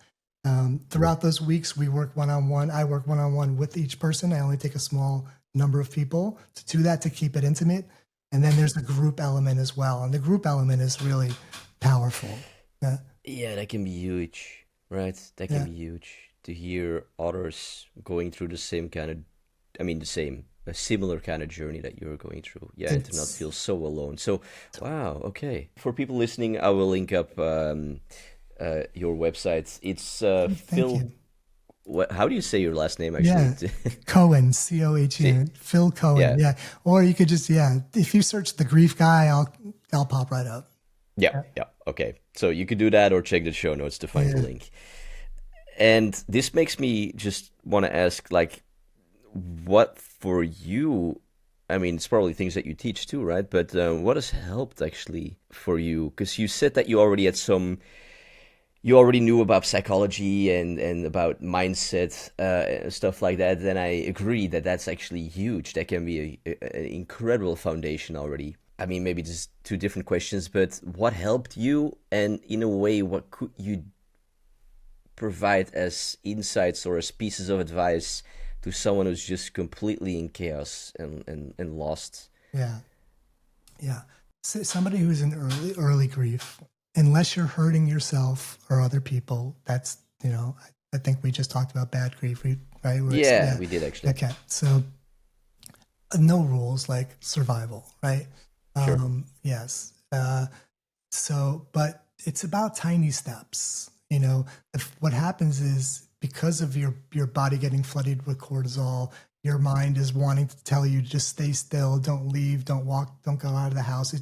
Throughout those weeks, we work one on one. I work one on one with each person. I only take a small number of people to do that, to keep it intimate. And then there's a group element as well. And the group element is really powerful. Yeah.
Yeah, that can be huge, right? That can
Yeah.
be huge to hear others going through the same kind of, I mean, a similar kind of journey that you're going through. Yeah, and to not
It's
feel so alone. So, wow, okay. For people listening, I will link up your website. It's
thank
Phil.
you.
How do you say your last name actually?
Yeah. Cohen,
See,
Cohen, Phil Cohen.
yeah,
Yeah. Or you could just, yeah, if you search the grief guy, I'll pop right up.
yeah,
Yeah.
yeah. Okay, so you could do that or check the show notes to find the
Yeah.
link. And this makes me just want to ask, like, what for you? I mean, it's probably things that you teach too, right? But what has helped actually for you? Because you said that you already knew about psychology and about mindset stuff like that. Then I agree that that's actually huge. That can be an incredible foundation already. I mean, maybe just two different questions, but what helped you, and in a way, what could you provide as insights or as pieces of advice to someone who's just completely in chaos and lost?
Yeah. Yeah. So somebody who's in early grief, unless you're hurting yourself or other people, that's, I think we just talked about bad grief, right? Where it's,
Yeah,
yeah.
we did actually.
Okay. So no rules, like survival, right?
Sure.
Yes. But it's about tiny steps. If what happens is because of your body getting flooded with cortisol, your mind is wanting to tell you to just stay still, don't leave, don't walk, don't go out of the house.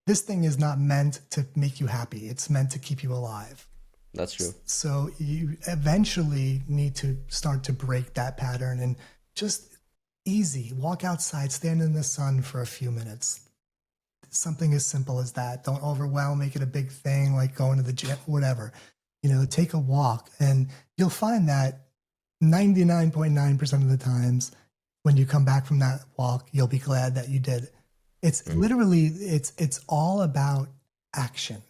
This thing is not meant to make you happy. It's meant to keep you alive.
That's true.
So you eventually need to start to break that pattern and just easy, walk outside, stand in the sun for a few minutes. Something as simple as that. Don't overwhelm, make it a big thing like going to the gym, whatever. Take a walk, and you'll find that 99.9% of the times when you come back from that walk, you'll be glad that you did. It's literally, it's all about action.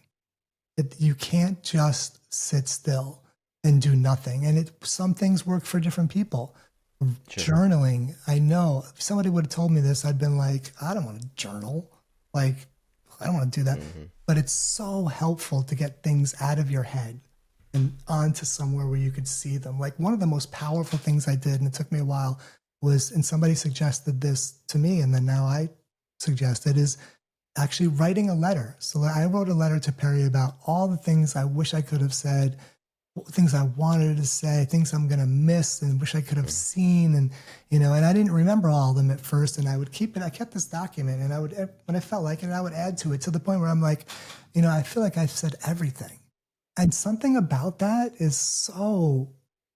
You can't just sit still and do nothing. And some things work for different people.
Sure.
Journaling, I know if somebody would have told me this, I'd been like, I don't want to journal. Like, I don't want to do that. But it's so helpful to get things out of your head and onto somewhere where you could see them. Like one of the most powerful things I did, and it took me a while, was, and somebody suggested this to me, and then now I suggest it, is actually writing a letter. So I wrote a letter to Perry about all the things I wish I could have said, things I wanted to say, things I'm going to miss and wish I could have seen. And, and I didn't remember all of them at first, and I would keep it. I kept this document, and I would, when I felt like it, I would add to it to the point where I'm like, I feel like I've said everything. And something about that is so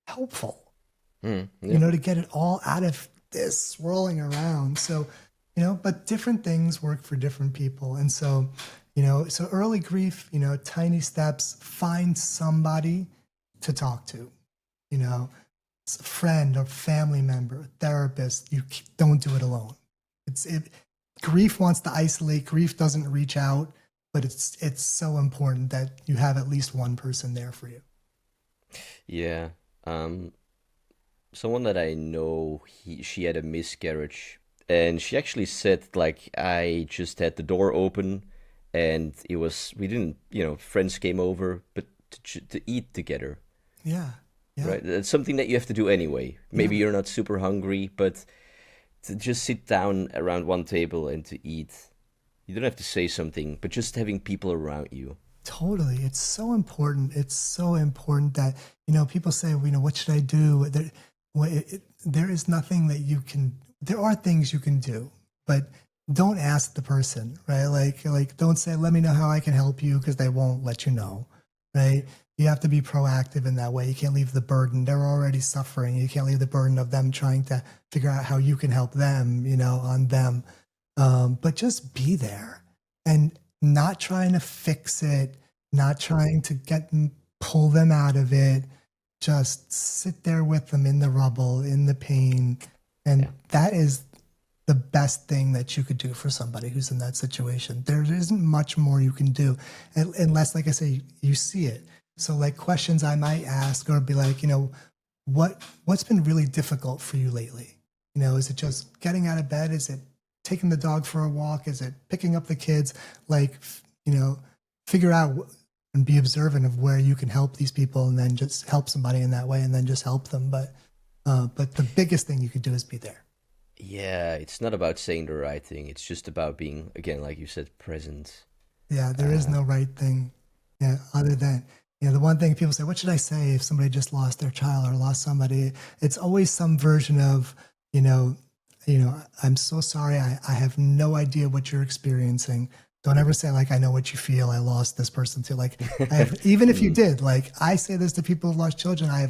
helpful,
Yeah.
to get it all out of this swirling around. So, but different things work for different people. And so, so early grief, tiny steps, find somebody to talk to, a friend or family member, therapist. Don't do it alone. Grief wants to isolate. Grief doesn't reach out. But it's so important that you have at least one person there for you.
Yeah. Someone that I know, she had a miscarriage, and she actually said, like, I just had the door open, and we didn't, friends came over, but to eat together,
Yeah. Yeah.
right? That's something that you have to do anyway. Maybe
Yeah.
you're not super hungry, but to just sit down around one table and to eat. You don't have to say something, but just having people around you.
Totally. It's so important. It's so important that, people say, what should I do? There is nothing that there are things you can do, but don't ask the person, right? Like don't say, let me know how I can help you, because they won't let you know, right? You have to be proactive in that way. You can't leave the burden. They're already suffering. You can't leave the burden of them trying to figure out how you can help them, on them. But just be there and not trying to fix it, not trying to pull them out of it. Just sit there with them in the rubble, in the pain. And that is the best thing that you could do for somebody who's in that situation. There isn't much more you can do unless, like I say, you see it. So like questions I might ask or be like, what's been really difficult for you lately? Is it just getting out of bed? Is it taking the dog for a walk? Is it picking up the kids? Like, figure out and be observant of where you can help these people, and then just help somebody in that way, and then just help them. But the biggest thing you could do is be there.
Yeah, it's not about saying the right thing. It's just about being, again, like you said, present.
Yeah, there is
Uh,
no right thing. Yeah, other than, the one thing people say, what should I say if somebody just lost their child or lost somebody? It's always some version of, you know, I'm so sorry. I have no idea what you're experiencing. Don't ever say like, I know what you feel. I lost this person too. Like I have, even if you
mm,
did, like I say this to people who've lost children, I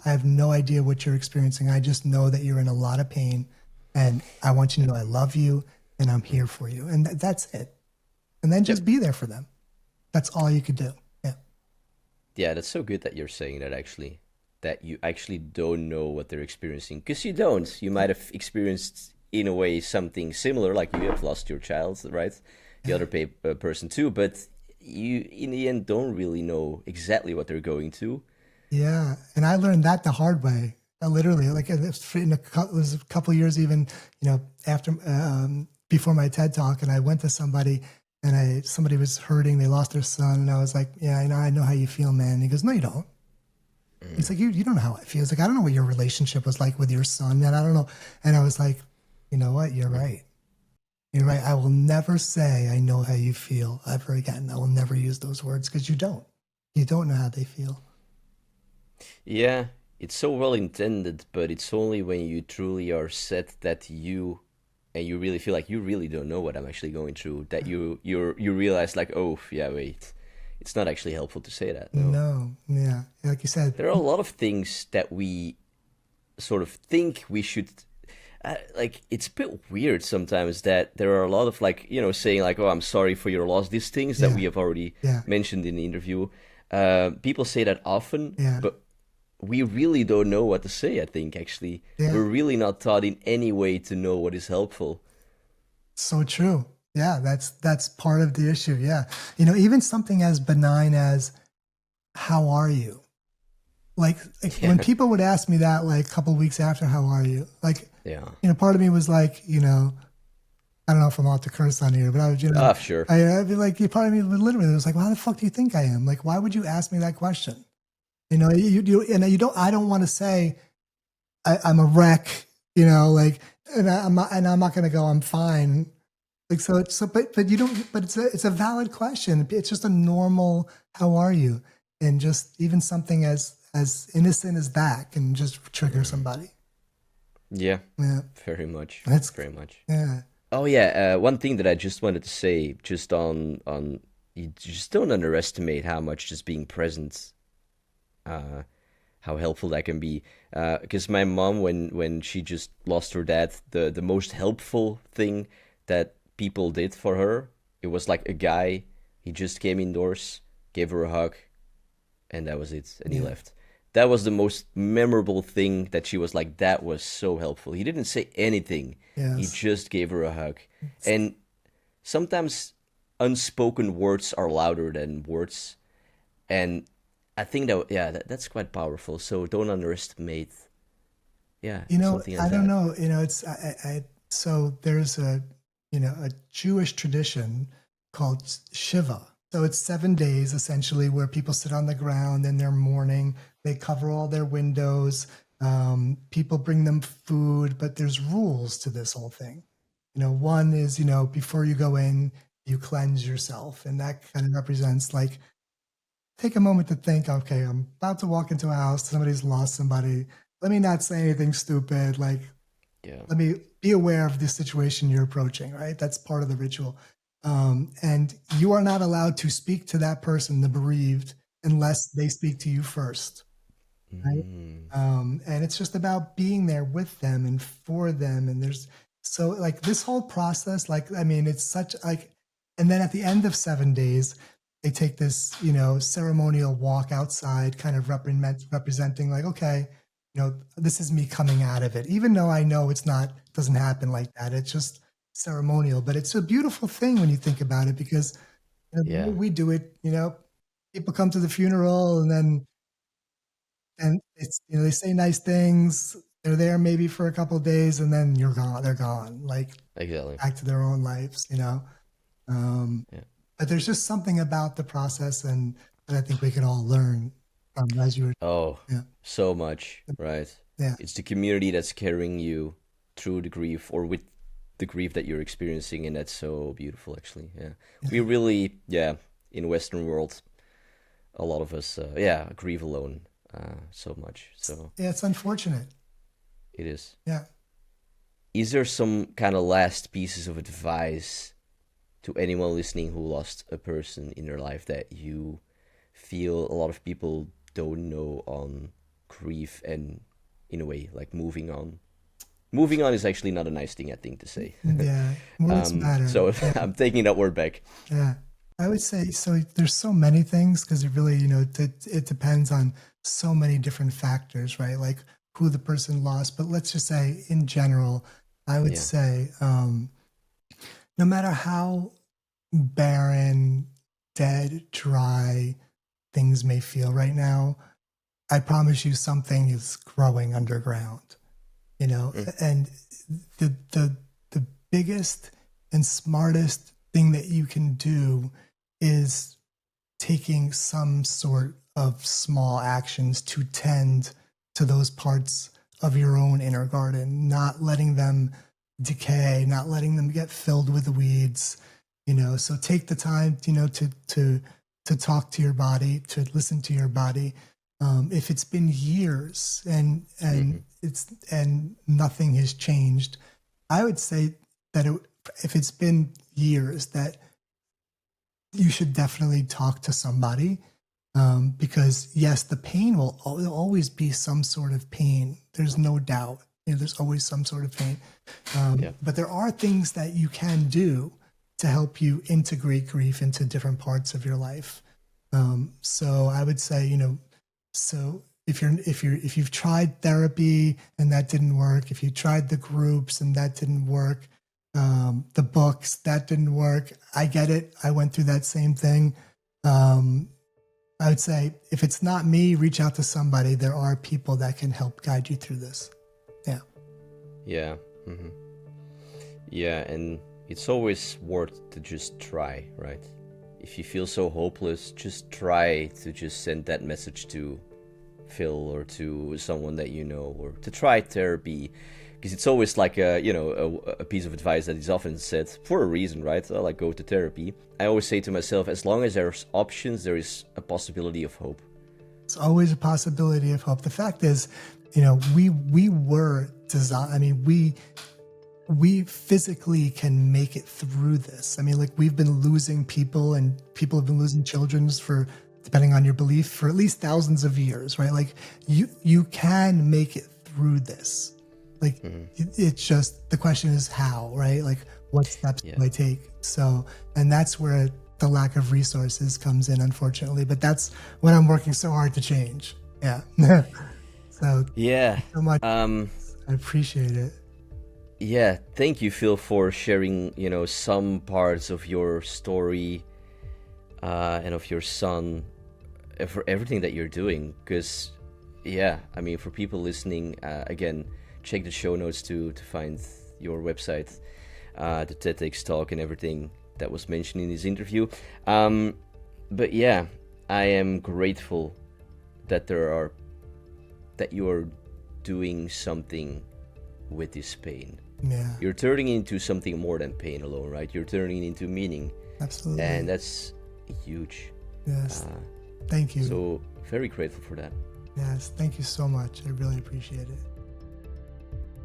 have no idea what you're experiencing. I just know that you're in a lot of pain and I want you to know I love you and I'm
mm.
here for you. And that's it. And then
Yep.
just be there for them. That's all you could do. Yeah.
Yeah, that's so good that you're saying that actually. That you actually don't know what they're experiencing. Because you don't. You might have experienced, in a way, something similar, like you have lost your child, right? The
Yeah.
other person too, but you, in the end, don't really know exactly what they're going to.
Yeah. And I learned that the hard way. Literally, like it was a couple years even, after before my TED talk, and I went to somebody, and somebody was hurting. They lost their son, and I was like, "Yeah, I know how you feel, man." And he goes, "No, you don't." He's
Mm.
like, "You don't know how I feel." He's like, "I don't know what your relationship was like with your son, and I don't know." And I was like, "You know what? You're
Mm.
right. You're right. I will never say I know how you feel ever again. I will never use those words because you don't. You don't know how they feel."
Yeah, it's so well intended, but it's only when you truly are set that and you really feel like you really don't know what I'm actually going through, that you realize like, oh yeah, wait, it's not actually helpful to say that. No,
No, yeah, like you said,
there are a lot of things that we sort of think we should. Like it's a bit weird sometimes that there are a lot of like saying like, oh, I'm sorry for your loss. These things that
yeah,
we have already
yeah,
mentioned in the interview. People say that often,
yeah,
but we really don't know what to say, I think, actually.
yeah.
We're really not taught in any way to know what is helpful.
So true. Yeah, that's part of the issue. Yeah, even something as benign as "How are you?" Like when
Yeah,
people would ask me that, like a couple of weeks after, "How are you?" Like,
yeah.
part of me was like, I don't know if I'm allowed to curse on here, but I was,
Ah, sure.
I'd be like, part of me would literally was like, "Why the fuck do you think I am? Like, why would you ask me that question?" And I don't want to say I'm a wreck, like, and I'm not going to go, "I'm fine." Like, but you don't, but it's a valid question. It's just a normal, "How are you?" And just even something as innocent as that can just trigger
Mm.
somebody.
Yeah,
Yeah.
very much.
That's,
Very much.
yeah.
Oh yeah, one thing that I just wanted to say, just on you just don't underestimate how much just being present, uh, how helpful that can be. Because my mom, when she just lost her dad, the most helpful thing that people did for her, it was like a guy. He just came indoors, gave her a hug, and that was it, and he
Yeah.
left. That was the most memorable thing that she was like, that was so helpful. He didn't say anything. He
Yes.
just gave her a hug. And sometimes unspoken words are louder than words. And I think that, yeah, that's quite powerful. So don't underestimate, yeah, something
I
like
don't
that.
know. It's so there's a Jewish tradition called Shiva. So it's 7 days essentially where people sit on the ground and they're mourning. They cover all their windows. People bring them food, but there's rules to this whole thing. One is, before you go in, you cleanse yourself, and that kind of represents like take a moment to think, okay, I'm about to walk into a house, somebody's lost somebody. Let me not say anything stupid. Like,
Yeah.
let me be aware of the situation you're approaching, right? That's part of the ritual. And you are not allowed to speak to that person, the bereaved, unless they speak to you first, right?
Mm.
And it's just about being there with them and for them. And there's so like this whole process, like, I mean, it's such like, and then at the end of 7 days, they take this, ceremonial walk outside, kind of representing like, okay, this is me coming out of it, even though I know it's not, doesn't happen like that. It's just ceremonial, but it's a beautiful thing when you think about it because the way
Yeah.
we do it, people come to the funeral and it's they say nice things. They're there maybe for a couple of days, and then you're gone. They're gone, like
Exactly.
back to their own lives. Um,
Yeah.
but there's just something about the process, and that I think we can all learn from as you were.
Oh,
Yeah,
so much, right?
yeah,
It's the community that's carrying you through the grief or with the grief that you're experiencing, and that's so beautiful, actually. Yeah, we really, in Western world, a lot of us, grieve alone so much. So
Yeah, it's unfortunate.
it is.
Yeah.
Is there some kind of last pieces of advice to anyone listening who lost a person in their life that you feel a lot of people don't know on grief and, in a way, like moving on? Moving on is actually not a nice thing, I think, to say.
Yeah. Words matter.
So
Yeah.
I'm taking that word back.
Yeah. I would say so. There's so many things because it really, it depends on so many different factors, right? Like who the person lost. But let's just say, in general, I would say, no matter how barren, dead, dry things may feel right now, I promise you something is growing underground. And the biggest and smartest thing that you can do is taking some sort of small actions to tend to those parts of your own inner garden, not letting them decay, not letting them get filled with weeds. So take the time, to talk to your body, to listen to your body. If it's been years and nothing has changed, I would say that if it's been years, that you should definitely talk to somebody, because yes, the pain will always be some sort of pain. There's no doubt. There's always some sort of pain, but there are things that you can do to help you integrate grief into different parts of your life. So I would say, so if you've tried therapy and that didn't work, if you tried the groups and that didn't work, the books that didn't work, I get it. I went through that same thing. I would say if it's not me, reach out to somebody. There are people that can help guide you through this. Yeah.
Yeah. Mm-hmm. Yeah, and it's always worth to just try, right? If you feel so hopeless, just try to just send that message to Phil or to someone that you know, or to try therapy, because it's always like a piece of advice that is often said for a reason, right? Like, go to therapy. I always say to myself, as long as there's options, there is a possibility of hope.
It's always a possibility of hope. The fact is, we were designed. I mean, we physically can make it through this. I mean, like, we've been losing people, and people have been losing children for, depending on your belief, for at least thousands of years, right? Like, you can make it through this. Like, it's just, the question is how, right? Like, what steps do I take? So, and that's where the lack of resources comes in, unfortunately. But that's what I'm working so hard to change. Yeah. So,
yeah.
so much. I appreciate it.
Yeah, thank you, Phil, for sharing, some parts of your story and of your son, for everything that you're doing. Because, I mean, for people listening, again, check the show notes to find your website, the TEDx talk and everything that was mentioned in this interview. But yeah, I am grateful that you are doing something with this pain.
Yeah.
You're turning into something more than pain alone, right? You're turning it into meaning.
Absolutely.
And that's huge.
Yes. Thank you.
So very grateful for that.
Yes. Thank you so much. I really appreciate it.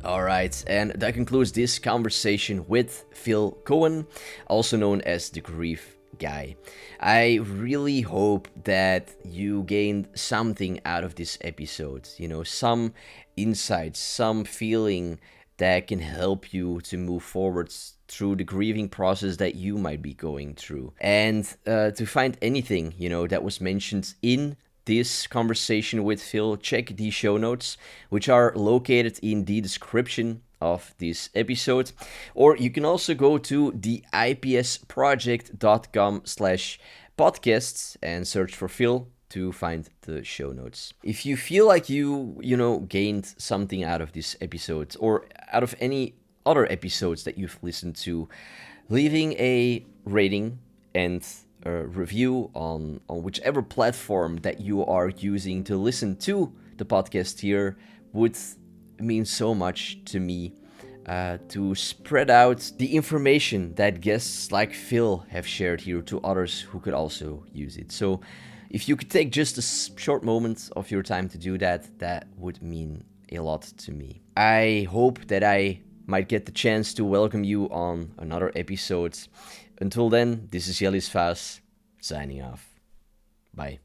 All right, and that concludes this conversation with Phil Cohen, also known as the Grief Guy. I really hope that you gained something out of this episode, some insights, some feeling that can help you to move forward through the grieving process that you might be going through. And to find anything, that was mentioned in this conversation with Phil, check the show notes, which are located in the description of this episode. Or you can also go to the ipsproject.com/podcasts and search for Phil to find the show notes. If you feel like you gained something out of this episode or out of any other episodes that you've listened to, leaving a rating and a review on whichever platform that you are using to listen to the podcast here would mean so much to me. to spread out the information that guests like Phil have shared here to others who could also use it. So if you could take just a short moment of your time to do that, that would mean a lot to me. I hope that I might get the chance to welcome you on another episode. Until then, this is Jellis Vaas, signing off. Bye.